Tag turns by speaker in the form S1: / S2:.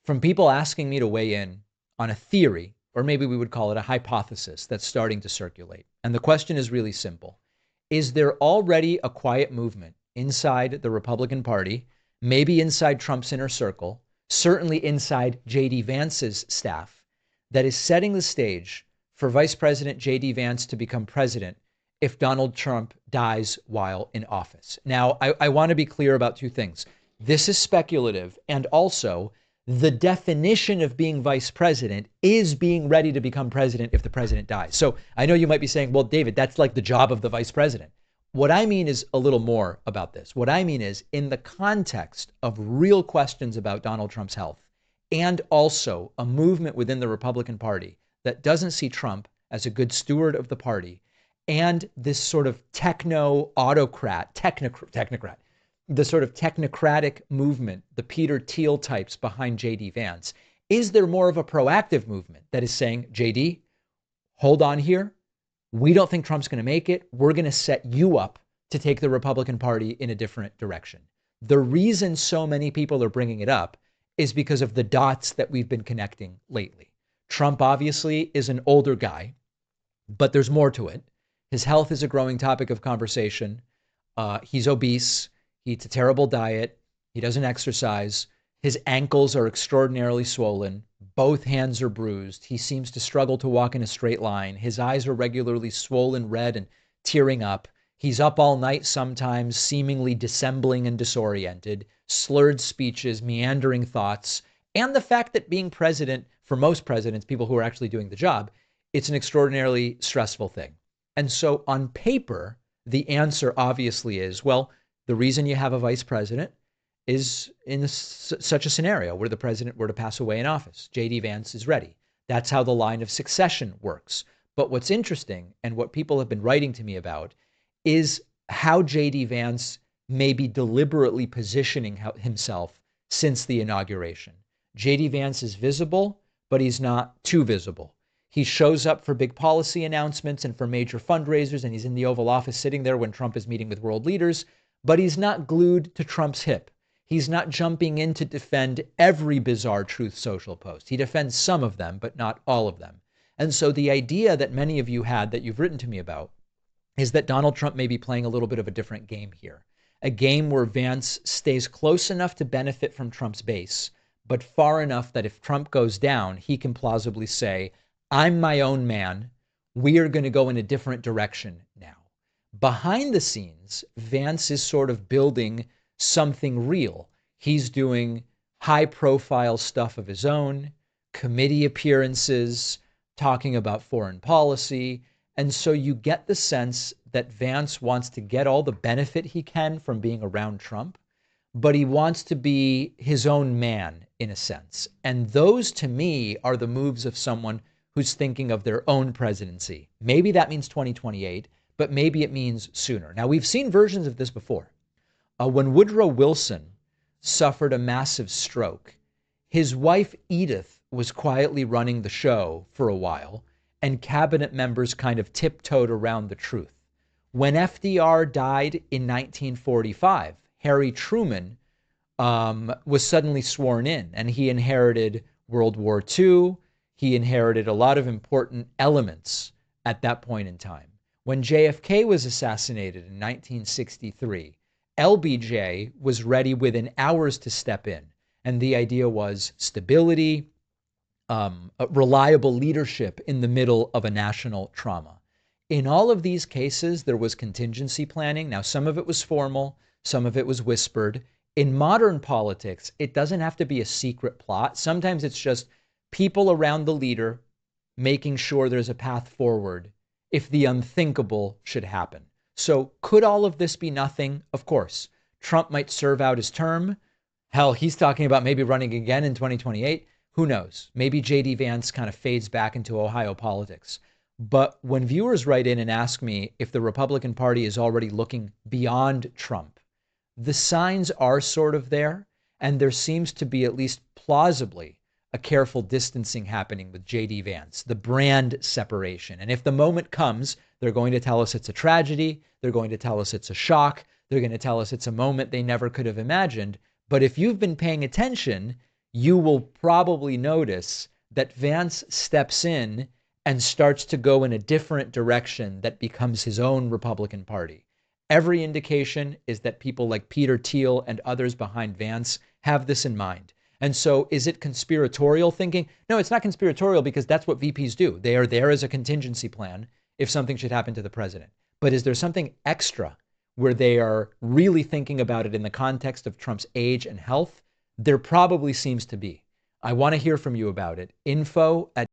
S1: from people asking me to weigh in on a theory, or maybe we would call it a hypothesis that's starting to circulate. And the question is really simple. Is there already a quiet movement inside the Republican Party, maybe inside Trump's inner circle, certainly inside JD Vance's staff, that is setting the stage for Vice President JD Vance to become president if Donald Trump dies while in office? Now, I want to be clear about two things. This is speculative, and also the definition of being vice president is being ready to become president if the president dies. So I know you might be saying, well, David, that's like the job of the vice president. What I mean is a little more about this. What I mean is, in the context of real questions about Donald Trump's health, and also a movement within the Republican Party that doesn't see Trump as a good steward of the party, and this sort of technocrat, the sort of technocratic movement, the Peter Thiel types behind JD Vance, is there more of a proactive movement that is saying, JD, hold on here. We don't think Trump's going to make it. We're going to set you up to take the Republican Party in a different direction. The reason so many people are bringing it up is because of the dots that we've been connecting lately. Trump obviously is an older guy, but there's more to it. His health is a growing topic of conversation. He's obese. He eats a terrible diet. He doesn't exercise. His ankles are extraordinarily swollen. Both hands are bruised. He seems to struggle to walk in a straight line. His eyes are regularly swollen red and tearing up. He's up all night sometimes, seemingly dissembling and disoriented, slurred speeches, meandering thoughts, and the fact that being president, for most presidents, people who are actually doing the job, it's an extraordinarily stressful thing. And so on paper, the answer obviously is, well, the reason you have a vice president is in such a scenario where the president were to pass away in office. JD Vance is ready. That's how the line of succession works. But what's interesting, and what people have been writing to me about, is how JD Vance may be deliberately positioning himself since the inauguration. JD Vance is visible, but he's not too visible. He shows up for big policy announcements and for major fundraisers, and he's in the Oval Office sitting there when Trump is meeting with world leaders, but he's not glued to Trump's hip. He's not jumping in to defend every bizarre Truth Social post. He defends some of them, but not all of them. And so the idea that many of you had, that you've written to me about, is that Donald Trump may be playing a little bit of a different game here. A game where Vance stays close enough to benefit from Trump's base, but far enough that if Trump goes down, he can plausibly say, I'm my own man. We are going to go in a different direction now. Behind the scenes, Vance is sort of building something real. He's doing high profile stuff of his own, committee appearances, talking about foreign policy. And so you get the sense that Vance wants to get all the benefit he can from being around Trump, but he wants to be his own man in a sense. And those to me are the moves of someone who's thinking of their own presidency. Maybe that means 2028, but maybe it means sooner. Now, we've seen versions of this before. When Woodrow Wilson suffered a massive stroke, his wife Edith was quietly running the show for a while, and cabinet members kind of tiptoed around the truth. When FDR died in 1945, Harry Truman was suddenly sworn in, and he inherited World War II. He inherited a lot of important elements at that point in time. When JFK was assassinated in 1963, LBJ was ready within hours to step in. And the idea was stability, reliable leadership in the middle of a national trauma. In all of these cases, there was contingency planning. Now, some of it was formal, some of it was whispered. In modern politics, it doesn't have to be a secret plot. Sometimes it's just people around the leader making sure there's a path forward if the unthinkable should happen. So could all of this be nothing? Of course. Trump might serve out his term. Hell, he's talking about maybe running again in 2028. Who knows? Maybe JD Vance kind of fades back into Ohio politics. But when viewers write in and ask me if the Republican Party is already looking beyond Trump, the signs are sort of there. And there seems to be, at least plausibly, a careful distancing happening with JD Vance, the brand separation. And if the moment comes, they're going to tell us it's a tragedy. They're going to tell us it's a shock. They're going to tell us it's a moment they never could have imagined. But if you've been paying attention, you will probably notice that Vance steps in and starts to go in a different direction that becomes his own Republican Party. Every indication is that people like Peter Thiel and others behind Vance have this in mind. And so is it conspiratorial thinking? No, it's not conspiratorial because that's what VPs do. They are there as a contingency plan if something should happen to the president. But is there something extra where they are really thinking about it in the context of Trump's age and health? There probably seems to be. I want to hear from you about it. Info at